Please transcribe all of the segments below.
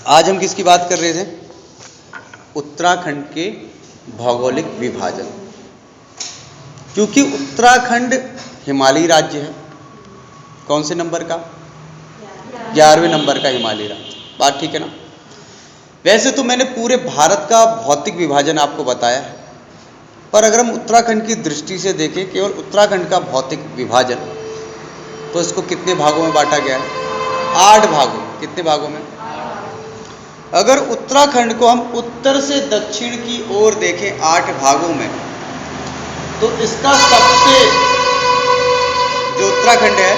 आज हम किसकी बात कर रहे थे? उत्तराखंड के भौगोलिक विभाजन। क्योंकि उत्तराखंड हिमालयी राज्य है। कौन से नंबर का? 11वें नंबर का हिमालयी राज्य। बात ठीक है ना? वैसे तो मैंने पूरे भारत का भौतिक विभाजन आपको बताया है, पर अगर हम उत्तराखंड की दृष्टि से देखें, केवल उत्तराखंड का भौतिक विभाजन, तो इसको कितने भागों में बांटा गया है? 8 भागों। कितने भागों में? अगर उत्तराखंड को हम उत्तर से दक्षिण की ओर देखें 8 भागों में, तो इसका सबसे जो उत्तराखंड है,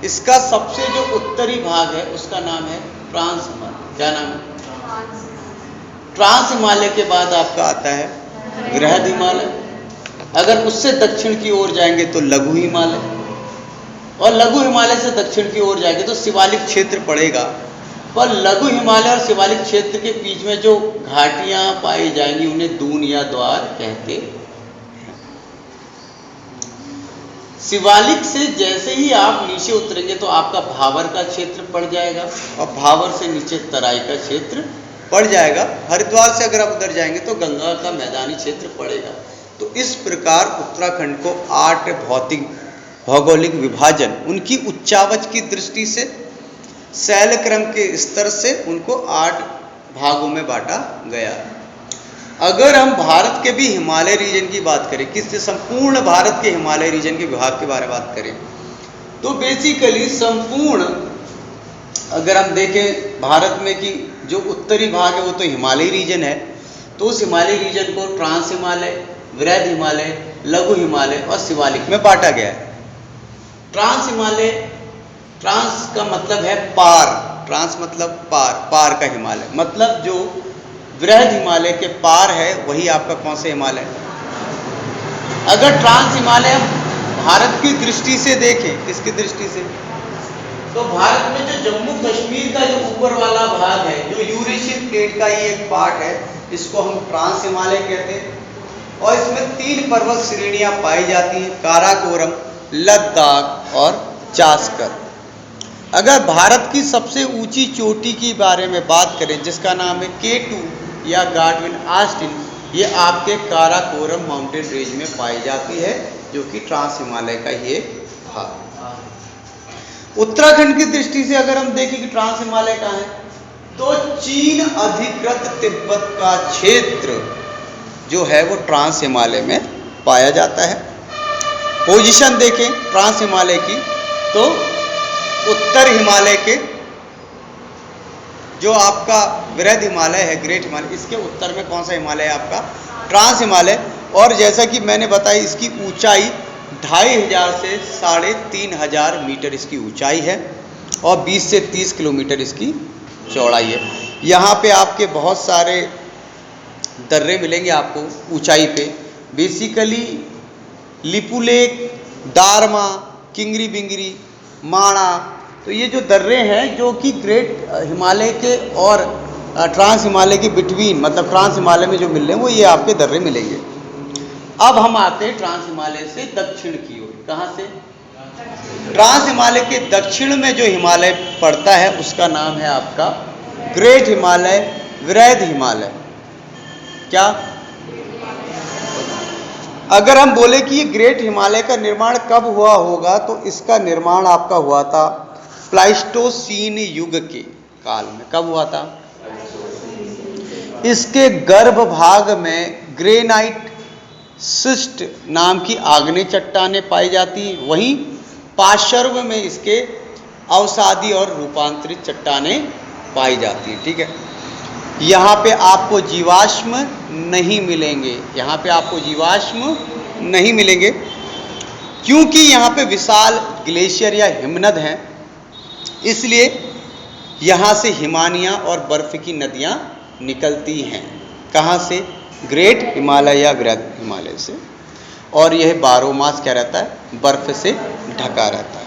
इसका सबसे जो उत्तरी भाग है उसका नाम है ट्रांस हिमालय। क्या नाम है? ट्रांस हिमालय के बाद आपका आता है वृहद हिमालय। अगर उससे दक्षिण की ओर जाएंगे तो लघु हिमालय, और लघु हिमालय से दक्षिण की ओर जाएंगे तो शिवालिक क्षेत्र पड़ेगा। पर लघु हिमालय और शिवालिक क्षेत्र के बीच में जो घाटियां पाई जाएंगी उन्हें दून या द्वार कहते हैं। शिवालिक से जैसे ही आप नीचे उतरेंगे तो आपका भावर का क्षेत्र पड़ जाएगा, और भावर से नीचे तराई का क्षेत्र पड़ जाएगा। हरिद्वार से अगर आप उधर जाएंगे तो गंगा का मैदानी क्षेत्र पड़ेगा। तो इस प्रकार उत्तराखंड को 8 भौगोलिक विभाजन, उनकी उच्चावच की दृष्टि से, शैलक्रम के स्तर से उनको 8 भागों में बांटा गया। अगर हम भारत के भी हिमालय रीजन की बात करें, किससे? संपूर्ण भारत के हिमालय रीजन के विभाग के बारे में बात करें, तो बेसिकली संपूर्ण अगर हम देखें भारत में कि जो उत्तरी भाग है वो तो हिमालयी रीजन है, तो उस हिमालयी रीजन को ट्रांस हिमालय, वृहद हिमालय, लघु हिमालय और शिवालिक में बांटा गया है। ट्रांस हिमालय, ट्रांस का मतलब है पार, ट्रांस मतलब पार, पार का हिमालय, मतलब जो वृहद हिमालय के पार है वही आपका कौन सा हिमालय? अगर ट्रांस हिमालय भारत की दृष्टि से देखें, किसकी दृष्टि से? तो भारत में जो जम्मू कश्मीर का जो ऊपर वाला भाग है, जो यूरेशियन प्लेट का ही एक पार्ट है, इसको हम ट्रांस हिमालय कहते हैं। और इसमें 3 पर्वत श्रेणियां पाई जाती हैं, काराकोरम, लद्दाख और चास्कर। अगर भारत की सबसे ऊंची चोटी के बारे में बात करें, जिसका नाम है K2 या गाडविन ऑस्टिन, ये आपके काराकोरम माउंटेन रेंज में पाई जाती है, जो कि ट्रांस हिमालय का ही एक भाग। उत्तराखंड की दृष्टि से अगर हम देखें कि ट्रांस हिमालय कहाँ है, तो चीन अधिकृत तिब्बत का क्षेत्र जो है वो ट्रांस हिमालय में पाया जाता है। पोजीशन देखें ट्रांस हिमालय की, तो उत्तर हिमालय के जो आपका वृहद हिमालय है, ग्रेट हिमालय, इसके उत्तर में कौन सा हिमालय है? आपका ट्रांस हिमालय। और जैसा कि मैंने बताया, इसकी ऊंचाई 2500 से 3500 मीटर इसकी ऊंचाई है, और 20 से 30 किलोमीटर इसकी चौड़ाई है। यहाँ पे आपके बहुत सारे दर्रे मिलेंगे आपको ऊंचाई पे, बेसिकली लिपुलेक, दारमा, किंगरी बिंगरी, माणा। तो ये जो दर्रे हैं जो कि ग्रेट हिमालय के और ट्रांस हिमालय के बिटवीन, मतलब ट्रांस हिमालय में जो मिल रहे हैं वो ये आपके दर्रे मिलेंगे। अब हम आते हैं ट्रांस हिमालय से दक्षिण की ओर। कहाँ से? ट्रांस हिमालय के दक्षिण में जो हिमालय पड़ता है उसका नाम है आपका ग्रेट हिमालय, वृहद हिमालय। क्या? अगर हम बोले कि ये ग्रेट हिमालय का निर्माण कब हुआ होगा, तो इसका निर्माण आपका हुआ था प्लाइस्टोसीन युग के काल में। कब हुआ था? इसके गर्भ भाग में ग्रेनाइट सिस्ट नाम की आग्नेय चट्टानें पाई जाती हैं, वहीं पार्श्व में इसके अवसादी और रूपांतरित चट्टानें पाई जाती हैं। ठीक है, यहाँ पे आपको जीवाश्म नहीं मिलेंगे, यहाँ पे आपको जीवाश्म नहीं मिलेंगे, क्योंकि यहाँ पे विशाल ग्लेशियर या हिमनद हैं, इसलिए यहाँ से हिमानियाँ और बर्फ की नदियाँ निकलती हैं। कहाँ से? ग्रेट हिमालय या वृहद हिमालय से। और यह 12 मास क्या रहता है? बर्फ से ढका रहता है।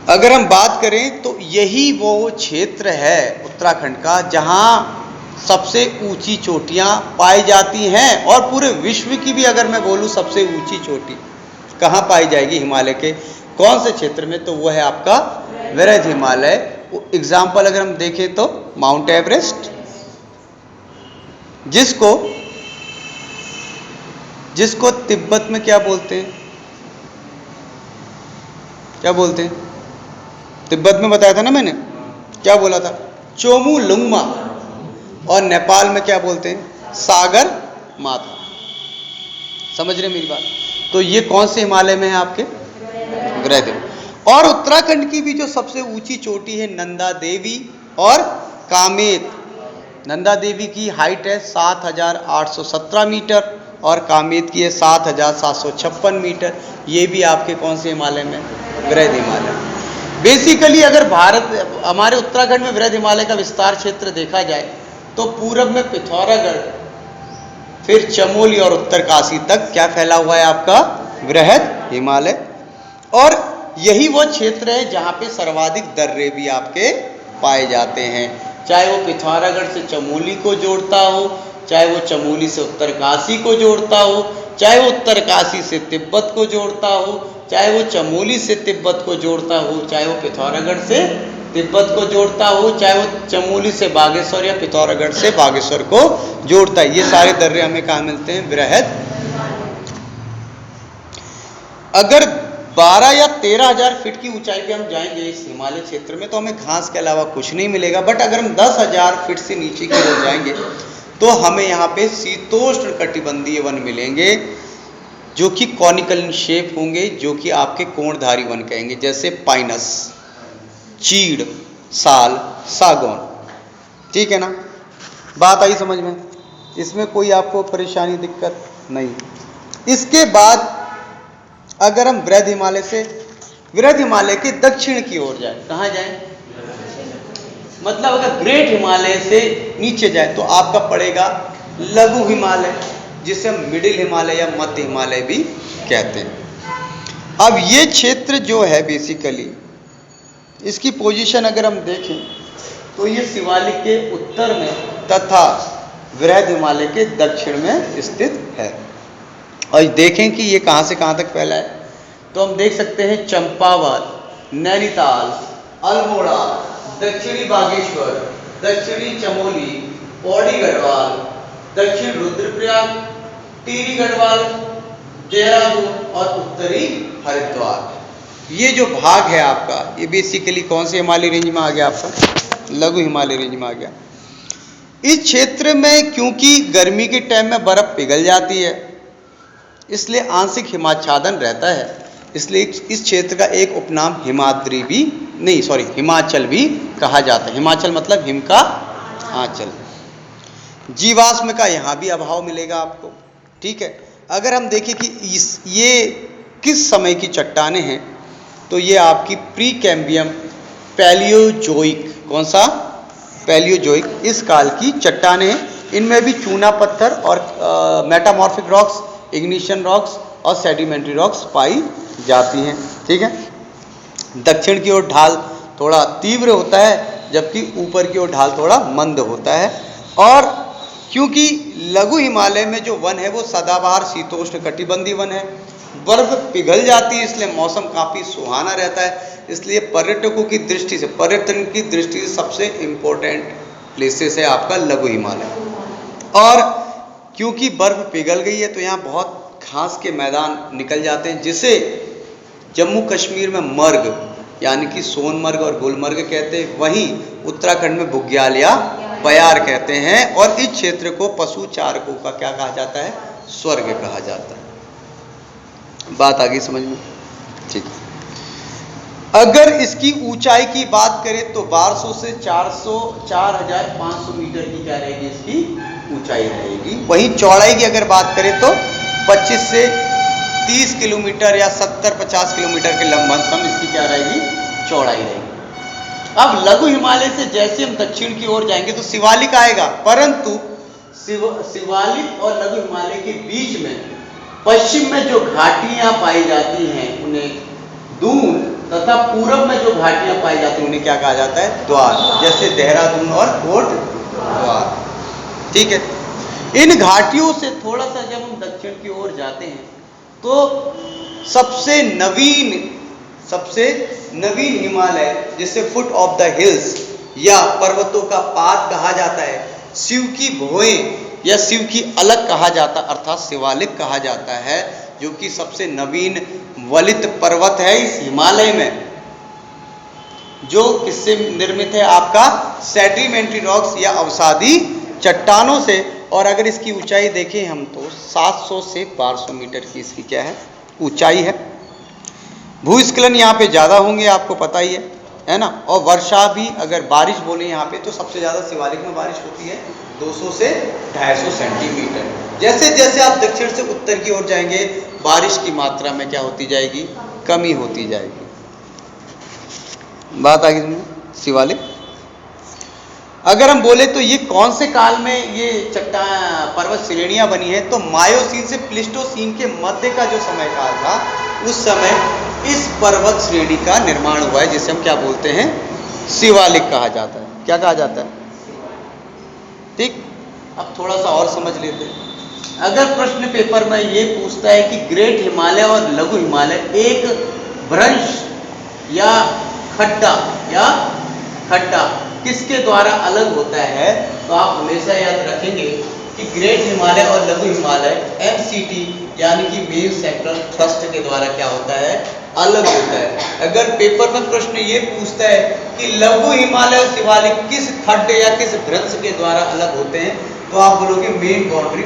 अगर हम बात करें तो यही वो क्षेत्र है उत्तराखंड का जहाँ सबसे ऊंची चोटियाँ पाई जाती हैं, और पूरे विश्व की भी अगर मैं बोलूँ सबसे ऊंची चोटी कहाँ पाई जाएगी हिमालय के कौन से क्षेत्र में, तो वो है आपका वृहद हिमालय एग्जाम्पल अगर हम देखें तो माउंट एवरेस्ट, जिसको तिब्बत में क्या बोलते हैं, क्या बोलते हैं? तिब्बत में बताया था ना मैंने, क्या बोला था? चोमुलुंगमा। और नेपाल में क्या बोलते हैं? सागर माथा। समझ रहे मेरी बात? तो ये कौन से हिमालय में है आपके? वृहद। और उत्तराखंड की भी जो सबसे ऊंची चोटी है नंदा देवी और कामेत। नंदा देवी की हाइट है 7,817 मीटर और कामेत की है 7,756 मीटर। ये भी आपके कौन से हिमालय में? वृहद हिमालय। बेसिकली अगर हमारे उत्तराखंड में वृहद हिमालय का विस्तार क्षेत्र देखा जाए तो पूरब में पिथौरागढ़, फिर चमोली और उत्तरकाशी तक क्या फैला हुआ है आपका? वृहद हिमालय। और यही वो क्षेत्र है जहाँ पे सर्वाधिक दर्रे भी आपके पाए जाते हैं, चाहे वो पिथौरागढ़ से चमोली को जोड़ता हो, चाहे वो चमोली से उत्तरकाशी को जोड़ता हो, चाहे वो उत्तरकाशी से तिब्बत को जोड़ता हो, चाहे वो चमोली से तिब्बत को जोड़ता हो, चाहे वो पिथौरागढ़ से तिब्बत को जोड़ता हो, चाहे वो चमोली से बागेश्वर या पिथौरागढ़ से बागेश्वर को जोड़ता है। ये सारे दर्रे हमें कहाँ मिलते हैं? वृहद। अगर 12 या 13,000 फीट की ऊंचाई पे हम जाएंगे इस हिमालय क्षेत्र में तो हमें घास के अलावा कुछ नहीं मिलेगा। बट अगर हम 10,000 फीट से नीचे की ओर जाएंगे तो हमें यहाँ पे शीतोष्ण कटिबंधीय वन मिलेंगे जो कि कॉनिकल इन शेप होंगे, जो कि आपके कोणधारी वन कहेंगे, जैसे पाइनस, चीड़, साल, सागौन। ठीक है ना? बात आई समझ में? इसमें कोई आपको परेशानी दिक्कत नहीं। इसके बाद अगर हम वृहद हिमालय के दक्षिण की ओर जाए, कहाँ जाए? मतलब अगर ग्रेट हिमालय से नीचे जाए तो आपका पड़ेगा लघु हिमालय, जिसे हम मिडिल हिमालय या मध्य हिमालय भी कहते हैं। अब ये क्षेत्र जो है बेसिकली इसकी पोजीशन अगर हम देखें तो ये शिवालिक के उत्तर में तथा वृहद हिमालय के दक्षिण में स्थित है। और देखें कि ये कहाँ से कहाँ तक फैला है तो हम देख सकते हैं चंपावत, नैनीताल, अल्मोड़ा, दक्षिणी बागेश्वर, दक्षिणी चमोली, पौड़ी गढ़वाल, दक्षिण रुद्रप्रयाग, टिहरी गढ़वाल, देहरादून और उत्तरी हरिद्वार। ये जो भाग है आपका ये बेसिकली कौन से हिमालय रेंज में आ गया? आपका लघु हिमालय रेंज में आ गया। इस क्षेत्र में क्योंकि गर्मी के टाइम में बर्फ पिघल जाती है इसलिए आंशिक हिमाच्छादन रहता है, इसलिए इस क्षेत्र का एक उपनाम हिमाचल भी कहा जाता है। हिमाचल मतलब हिम का आंचल। जीवाश्म का यहाँ भी अभाव मिलेगा आपको। ठीक है? अगर हम देखें कि ये किस समय की चट्टानें हैं तो ये आपकी प्री कैम्बियम पैलियोजोइक, कौन सा? पैलियोजोइक इस काल की चट्टानें हैं। इनमें भी चूना पत्थर और मेटामॉर्फिक रॉक्स, इग्निशन रॉक्स और सेडिमेंट्री रॉक्स पाई जाती हैं। ठीक है? दक्षिण की ओर ढाल थोड़ा तीव्र होता है जबकि ऊपर की ओर ढाल थोड़ा मंद होता है। और क्योंकि लघु हिमालय में जो वन है वो सदाबहार शीतोष्ण कटिबंधीय वन है, बर्फ पिघल जाती है इसलिए मौसम काफ़ी सुहाना रहता है। इसलिए पर्यटन की दृष्टि से सबसे इम्पोर्टेंट प्लेसेस है आपका लघु हिमालय। और क्योंकि बर्फ पिघल गई है तो यहाँ बहुत घास के मैदान निकल जाते हैं, जिसे जम्मू कश्मीर में मर्ग यानी कि सोनमर्ग और गुलमर्ग कहते हैं, वहीं उत्तराखंड में बुग्याल या बयार कहते हैं। और इस क्षेत्र को पशु चारकों का क्या कहा जाता है? स्वर्ग कहा जाता है। बात आ गई समझ में? ठीक। अगर इसकी ऊंचाई की बात करें तो 1200 से 4,500 मीटर की क्या रहेगी? इसकी ऊंचाई रहेगी। वहीं चौड़ाई की अगर बात करें तो 25 से 30 किलोमीटर या 70-50 किलोमीटर के लंबन इसकी क्या रहेगी? चौड़ाई रहेगी। अब लघु हिमालय से जैसे हम दक्षिण की ओर जाएंगे तो शिवालिक आएगा, परंतु शिवालिक और लघु हिमालय के बीच में पश्चिम में जो घाटियां पाई जाती हैं उन्हें दून तथा पूरब में जो घाटियां पाई जाती हैं उन्हें क्या कहा जाता है? द्वार, जैसे देहरादून और कोट द्वार। ठीक है? इन घाटियों से थोड़ा सा जब हम दक्षिण की ओर जाते हैं तो सबसे नवीन सबसे नवीन हिमालय जिसे फुट ऑफ द हिल्स या पर्वतों का पाद कहा जाता है, शिव की भोएं या शिव की अलग कहा जाता अर्थात शिवालिक कहा जाता है, जो कि सबसे नवीन वलित पर्वत है इस हिमालय में, जो किससे निर्मित है आपका सेडिमेंट्री रॉक्स या अवसादी चट्टानों से। और अगर इसकी ऊंचाई देखें हम तो 700 से 1200 मीटर की इसकी क्या है ऊंचाई है। भूस्खलन यहाँ पे ज़्यादा होंगे आपको पता ही है ना। और वर्षा भी अगर बारिश बोले यहाँ पे तो सबसे ज़्यादा शिवालिक में बारिश होती है 200 से 250 सेंटीमीटर। जैसे जैसे आप दक्षिण से उत्तर की ओर जाएंगे बारिश की मात्रा में क्या होती जाएगी, कमी होती जाएगी। बात आ गई शिवालिक। अगर हम बोले तो ये कौन से काल में ये चट्टान पर्वत श्रेणियां बनी है, तो मायोसीन से प्लिस्टोसीन के मध्य का जो समय काल था उस समय इस पर्वत श्रेणी का निर्माण हुआ है, जिसे हम क्या बोलते हैं शिवालिक कहा जाता है। क्या कहा जाता है, ठीक। अब थोड़ा सा और समझ लेते हैं। अगर प्रश्न पेपर में ये पूछता है कि ग्रेट हिमालय और लघु हिमालय एक भ्रंश या खड्डा किसके द्वारा अलग होता है, तो आप हमेशा याद रखेंगे कि ग्रेट हिमालय और लघु हिमालय MCT यानी कि मेन सेंट्रल थ्रस्ट के द्वारा क्या होता है, अलग होता है। अगर पेपर में प्रश्न ये पूछता है कि लघु हिमालय और शिवालिक किस खड्ड या किस भ्रंश के द्वारा अलग होते हैं, तो आप बोलोगे मेन बाउंड्री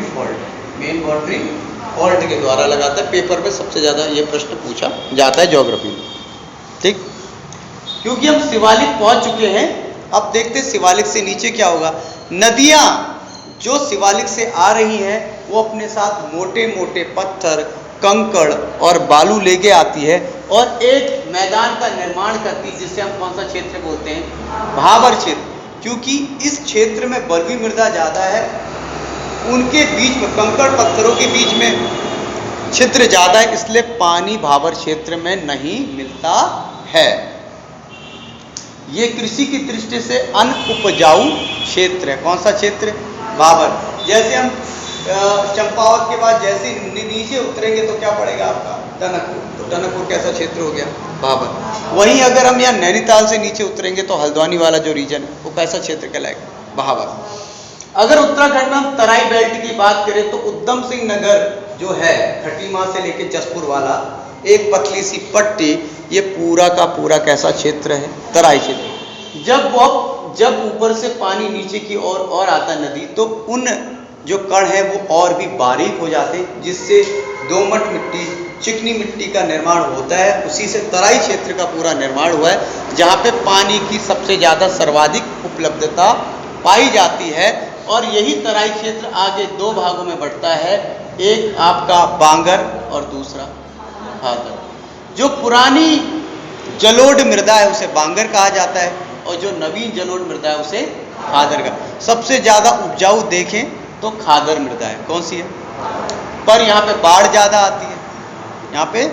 फॉल्ट के द्वारा लगाता है। पेपर में सबसे ज़्यादा ये प्रश्न पूछा जाता है ज्योग्राफी में, ठीक। क्योंकि हम शिवालिक पहुंच चुके हैं, अब देखते हैं शिवालिक से नीचे क्या होगा। नदियां जो शिवालिक से आ रही हैं वो अपने साथ मोटे मोटे पत्थर, कंकड़ और बालू लेके आती है और एक मैदान का निर्माण करती है, जिससे हम कौन सा क्षेत्र बोलते हैं, भाबर क्षेत्र। क्योंकि इस क्षेत्र में बलुई मृदा ज़्यादा है, उनके बीच में कंकड़ पत्थरों के बीच में छिद्र ज़्यादा है, इसलिए पानी भाबर क्षेत्र में नहीं मिलता है। ये कृषि की दृष्टि से अनउपजाऊ क्षेत्र है। कौन सा क्षेत्र, भाबर। जैसे हम चंपावत के बाद जैसे नीचे उतरेंगे तो क्या पड़ेगा आपका, टनकपुर। तो टनकपुर कैसा क्षेत्र हो गया, भाबर। वहीं अगर हम यहाँ नैनीताल से नीचे उतरेंगे तो हल्द्वानी वाला जो रीजन है वो कैसा क्षेत्र कहलाएगा, भाबर। अगर उत्तराखंड में हम तराई बेल्ट की बात करें तो उधम सिंह नगर जो है खटीमा से लेके जसपुर वाला एक पतली सी पट्टी, ये पूरा का पूरा कैसा क्षेत्र है, तराई क्षेत्र। जब ऊपर से पानी नीचे की ओर और आता नदी, तो उन जो कण है वो और भी बारीक हो जाते हैं, जिससे दोमट मिट्टी, चिकनी मिट्टी का निर्माण होता है। उसी से तराई क्षेत्र का पूरा निर्माण हुआ है, जहाँ पे पानी की सबसे ज़्यादा सर्वाधिक उपलब्धता पाई जाती है। और यही तराई क्षेत्र आगे दो भागों में बढ़ता है, एक आपका बांगर और दूसरा भागर। जो पुरानी जलोढ़ मृदा है उसे बांगर कहा जाता है, और जो नवीन जलोढ़ मृदा है उसे खादर का। सबसे ज़्यादा उपजाऊ देखें तो खादर मृदा है। कौन सी है, पर यहाँ पे बाढ़ ज़्यादा आती है यहाँ पे।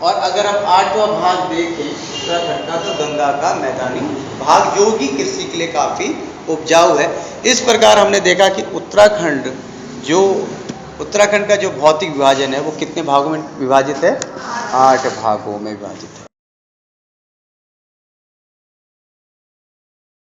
और अगर हम 8वां भाग देखें उत्तराखंड का, तो गंगा का मैदानी भाग, जो कि कृषि के लिए काफ़ी उपजाऊ है। इस प्रकार हमने देखा कि उत्तराखंड का जो भौतिक विभाजन है वो कितने भागों में विभाजित है, 8 भागों में विभाजित है।